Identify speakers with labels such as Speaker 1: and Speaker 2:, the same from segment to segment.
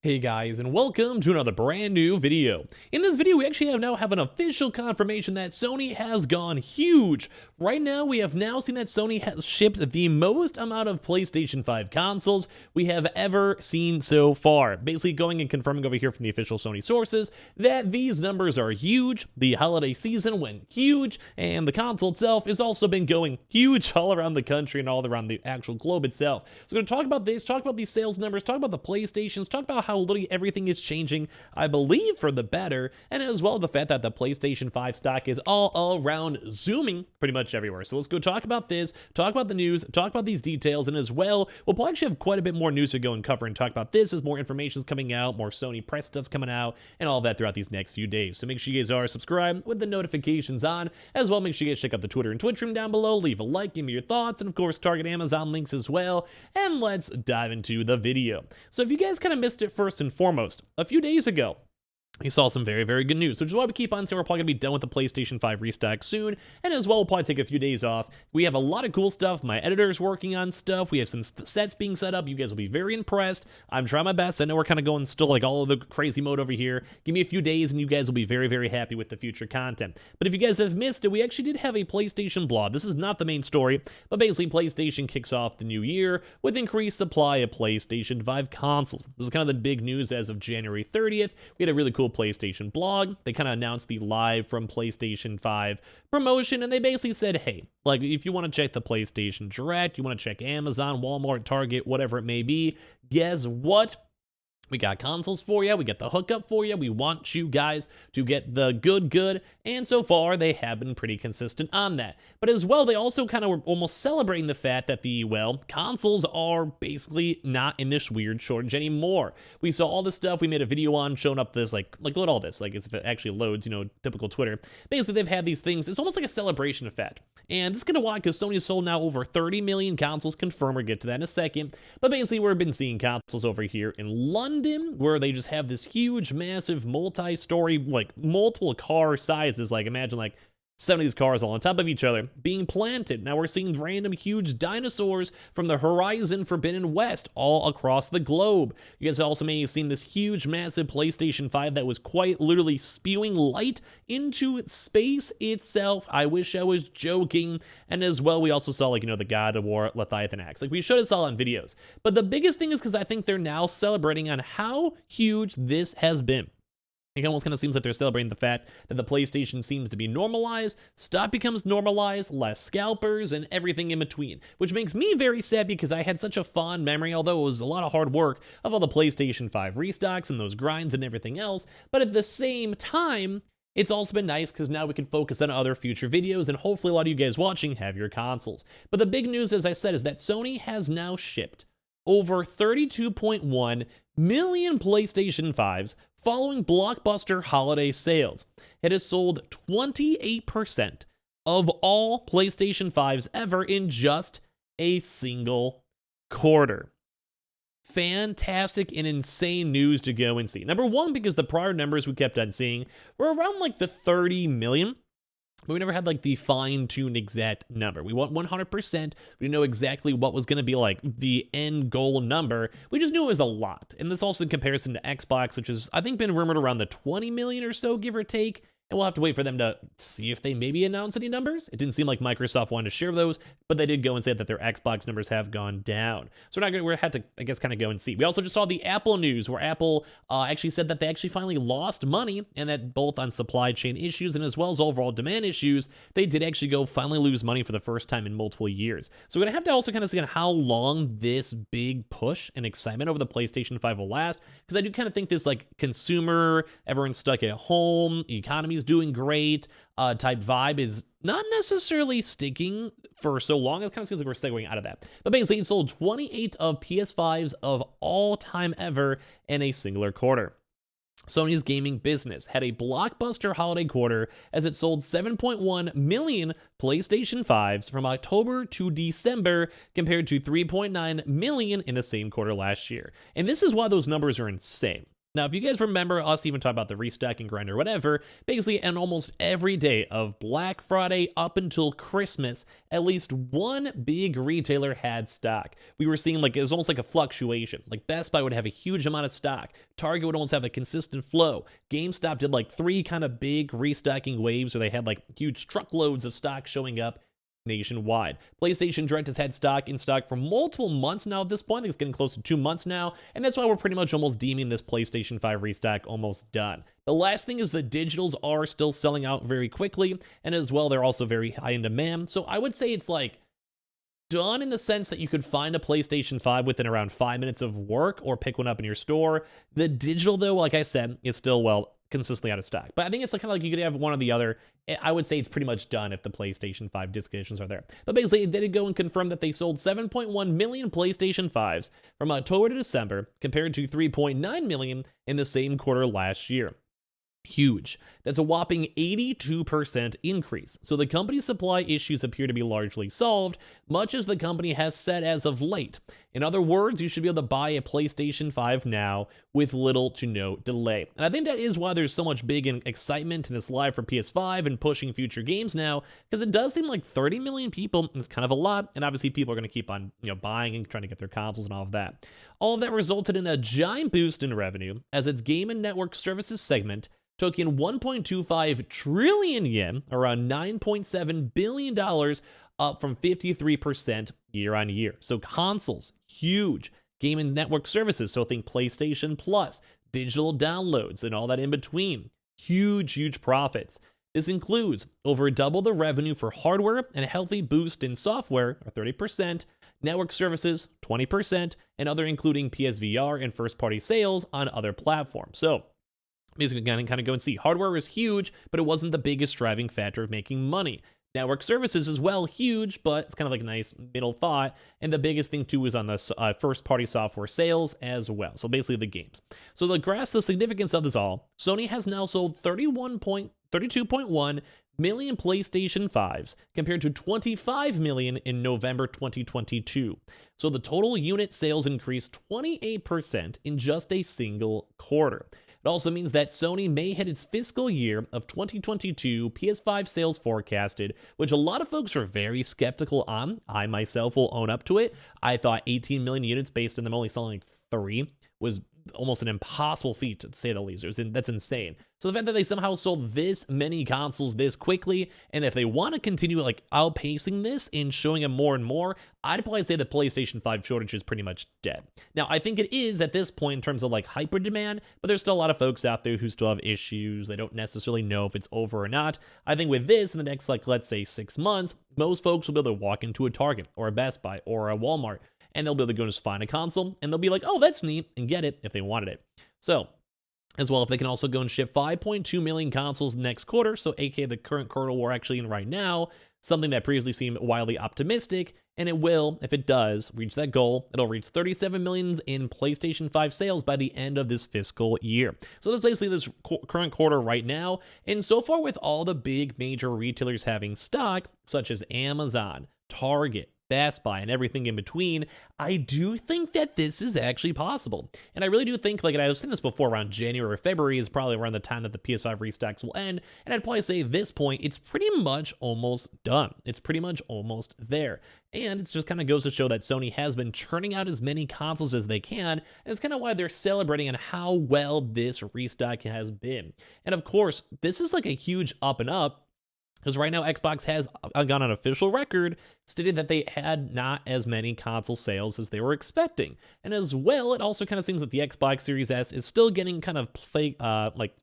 Speaker 1: Hey guys, and welcome to another brand new video. In this video, we actually now have an official confirmation that Sony has gone huge. Right now, we have now seen that Sony has shipped the most amount of PlayStation 5 consoles we have ever seen so far. Basically going and confirming over here from the official Sony sources that these numbers are huge. The holiday season went huge, and the console itself has also been going huge all around the country and all around the actual globe itself. So we're going to talk about this, talk about these sales numbers, talk about the PlayStations, talk about how literally everything is changing, I believe, for the better, and as well the fact that the PlayStation 5 stock is all around zooming pretty much everywhere. So let's go talk about this, talk about the news, talk about these details, and as well, we'll probably actually have quite a bit more news to go and cover and talk about this as more information is coming out, more Sony press stuff's coming out, and all that throughout these next few days. So make sure you guys are subscribed with the notifications on, as well make sure you guys check out the Twitter and Twitch room down below, leave a like, give me your thoughts, and of course target Amazon links as well, and let's dive into the video. So if you guys kind of missed it first and foremost, a few days ago, we saw some very good news, which is why we keep on saying we're probably going to be done with the PlayStation 5 restock soon, and as well, we'll probably take a few days off. We have a lot of cool stuff. My editor's working on stuff. We have some sets being set up. You guys will be very impressed. I'm trying my best. I know we're kind of going still like all of the crazy mode over here. Give me a few days, and you guys will be very happy with the future content. But if you guys have missed it, we actually did have a PlayStation blog. This is not the main story, but basically PlayStation kicks off the new year with increased supply of PlayStation 5 consoles. This was kind of the big news as of January 30th. We had a really cool PlayStation blog. They kind of announced the live from PlayStation 5 promotion, and they basically said, hey, like, if you want to check the PlayStation Direct, you want to check Amazon, Walmart, Target, whatever it may be, guess what? We got consoles for you, we got the hookup for you, we want you guys to get the good, and so far they have been pretty consistent on that. But as well, they also kind of were almost celebrating the fact that consoles are basically not in this weird shortage anymore. We saw all this stuff, we made a video on showing up this, like load all this, like as if it actually loads, typical Twitter. Basically, they've had these things, it's almost like a celebration effect. And this is kind of why, because Sony has sold now over 30 million consoles, confirmed, we'll get to that in a second. But basically, we've been seeing consoles over here in London, where they just have this huge, massive, multi-story, like multiple car sizes, like imagine like 7 of these cars all on top of each other being planted. Now we're seeing random huge dinosaurs from the Horizon Forbidden West all across the globe. You guys also may have seen this huge, massive PlayStation 5 that was quite literally spewing light into space itself. I wish I was joking. And as well, we also saw the God of War Leviathan axe. Like we showed us all on videos. But the biggest thing is because I think they're now celebrating on how huge this has been. It almost kind of seems like they're celebrating the fact that the PlayStation seems to be normalized, stock becomes normalized, less scalpers, and everything in between. Which makes me very sad because I had such a fond memory, although it was a lot of hard work, of all the PlayStation 5 restocks and those grinds and everything else. But at the same time, it's also been nice because now we can focus on other future videos, and hopefully a lot of you guys watching have your consoles. But the big news, as I said, is that Sony has now shipped over 32.1 million PlayStation 5s following blockbuster holiday sales. It has sold 28% of all PlayStation 5s ever in just a single quarter. Fantastic and insane news to go and see. Number one, because the prior numbers we kept on seeing were around like the 30 million. But we never had like the fine-tuned exact number. We want 100%. We didn't know exactly what was going to be like the end goal number. We just knew it was a lot. And this also in comparison to Xbox, which has I think been rumored around the 20 million or so, give or take. And we'll have to wait for them to see if they maybe announce any numbers. It didn't seem like Microsoft wanted to share those, but they did go and say that their Xbox numbers have gone down. So we're going to have to, I guess, kind of go and see. We also just saw the Apple news, where Apple actually said that they actually finally lost money, and that both on supply chain issues and as well as overall demand issues, they did actually go finally lose money for the first time in multiple years. So we're going to have to also kind of see on how long this big push and excitement over the PlayStation 5 will last, because I do kind of think this like consumer, everyone's stuck at home, economy is doing great type vibe is not necessarily sticking for so long. It kind of seems like we're segueing out of that. But basically, it sold 28 of PS5s of all time ever in a singular quarter. Sony's gaming business had a blockbuster holiday quarter as it sold 7.1 million PlayStation 5s from October to December compared to 3.9 million in the same quarter last year. And this is why those numbers are insane. Now, if you guys remember us even talking about the restocking grind or whatever, basically on almost every day of Black Friday up until Christmas, at least one big retailer had stock. We were seeing like, it was almost like a fluctuation. Like Best Buy would have a huge amount of stock. Target would almost have a consistent flow. GameStop did like 3 kind of big restocking waves where they had like huge truckloads of stock showing up nationwide. PlayStation Direct has had stock in stock for multiple months now at this point. I think it's getting close to 2 months now, and that's why we're pretty much almost deeming this PlayStation 5 restock almost done. The last thing is the digitals are still selling out very quickly, and as well, they're also very high in demand. So I would say it's like done in the sense that you could find a PlayStation 5 within around 5 minutes of work or pick one up in your store. The digital, though, like I said, is still, well, consistently out of stock. But I think it's like kind of like you could have one or the other. I would say it's pretty much done if the PlayStation 5 disc editions are there. But basically, they did go and confirm that they sold 7.1 million PlayStation 5s from October to December, compared to 3.9 million in the same quarter last year. Huge. That's a whopping 82% increase. So the company's supply issues appear to be largely solved, much as the company has said as of late. In other words, you should be able to buy a PlayStation 5 now with little to no delay. And I think that is why there's so much big excitement in this live for PS5 and pushing future games now, because it does seem like 30 million people, it's kind of a lot, and obviously people are going to keep on, buying and trying to get their consoles and all of that. All of that resulted in a giant boost in revenue as its game and network services segment took in 1.25 trillion yen, around $9.7 billion, up from 53% year on year. So consoles, huge. Game and network services, so think PlayStation Plus, digital downloads, and all that in between. Huge profits. This includes over double the revenue for hardware and a healthy boost in software, or 30%, network services, 20%, and other including PSVR and first-party sales on other platforms. So basically, kind of go and see. Hardware was huge, but it wasn't the biggest driving factor of making money. Network services as well, huge, but it's kind of like a nice middle thought. And the biggest thing too is on the first-party software sales as well. So basically the games. So to grasp the significance of this all, Sony has now sold 32.1 million PlayStation 5s compared to 25 million in November 2022. So the total unit sales increased 28% in just a single quarter. It also means that Sony may hit its fiscal year of 2022 PS5 sales forecasted, which a lot of folks are very skeptical on. I myself will own up to it. I thought 18 million units based on them only selling like 3 was almost an impossible feat, to say the least. That's insane. So the fact that they somehow sold this many consoles this quickly, and if they want to continue like outpacing this and showing them more and more, I'd probably say the PlayStation 5 shortage is pretty much dead. Now, I think it is at this point in terms of like hyper demand, but there's still a lot of folks out there who still have issues. They don't necessarily know if it's over or not. I think with this in the next, like, let's say 6 months, most folks will be able to walk into a Target or a Best Buy or a Walmart, and they'll be able to go and just find a console, and they'll be like, oh, that's neat, and get it if they wanted it. So, as well, if they can also go and ship 5.2 million consoles next quarter, so aka the current quarter we're actually in right now, something that previously seemed wildly optimistic, and it will, if it does, reach that goal. It'll reach 37 million in PlayStation 5 sales by the end of this fiscal year. So that's basically this current quarter right now, and so far with all the big major retailers having stock, such as Amazon, Target, Best Buy, and everything in between, I do think that this is actually possible. And I really do think, like, and I was saying this before, around January or February is probably around the time that the PS5 restocks will end, and I'd probably say at this point, it's pretty much almost done. It's pretty much almost there. And it just kind of goes to show that Sony has been churning out as many consoles as they can, and it's kind of why they're celebrating on how well this restock has been. And of course, this is like a huge up and up, because right now, Xbox has gone on official record, stated that they had not as many console sales as they were expecting. And as well, it also kind of seems that the Xbox Series S is still getting kind of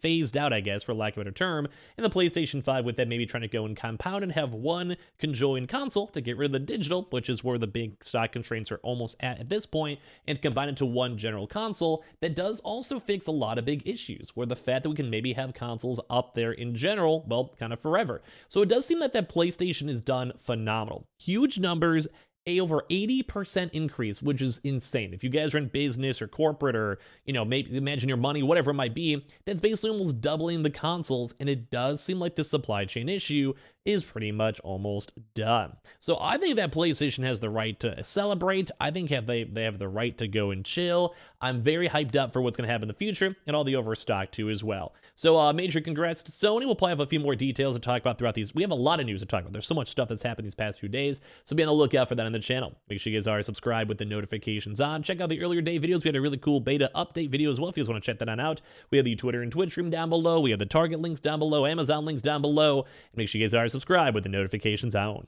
Speaker 1: phased out, I guess, for lack of a better term, and the PlayStation 5 with them maybe trying to go and compound and have one conjoined console to get rid of the digital, which is where the big stock constraints are almost at this point, and combine it to one general console that does also fix a lot of big issues, where the fact that we can maybe have consoles up there in general, well, kind of forever. So it does seem that PlayStation is done phenomenal. Huge numbers, over 80% increase, which is insane. If you guys are in business or corporate or, maybe imagine your money, whatever it might be, that's basically almost doubling the consoles, and it does seem like the supply chain issue is pretty much almost done. So I think that PlayStation has the right to celebrate. I think they have the right to go and chill. I'm very hyped up for what's going to happen in the future and all the overstock too as well. So major congrats to Sony. We'll probably have a few more details to talk about throughout these. We have a lot of news to talk about. There's so much stuff that's happened these past few days. So be on the lookout for that on the channel. Make sure you guys are subscribed with the notifications on. Check out the earlier day videos. We had a really cool beta update video as well if you guys want to check that on out. We have the Twitter and Twitch stream down below. We have the Target links down below, Amazon links down below. And make sure you guys are subscribed with the notifications on.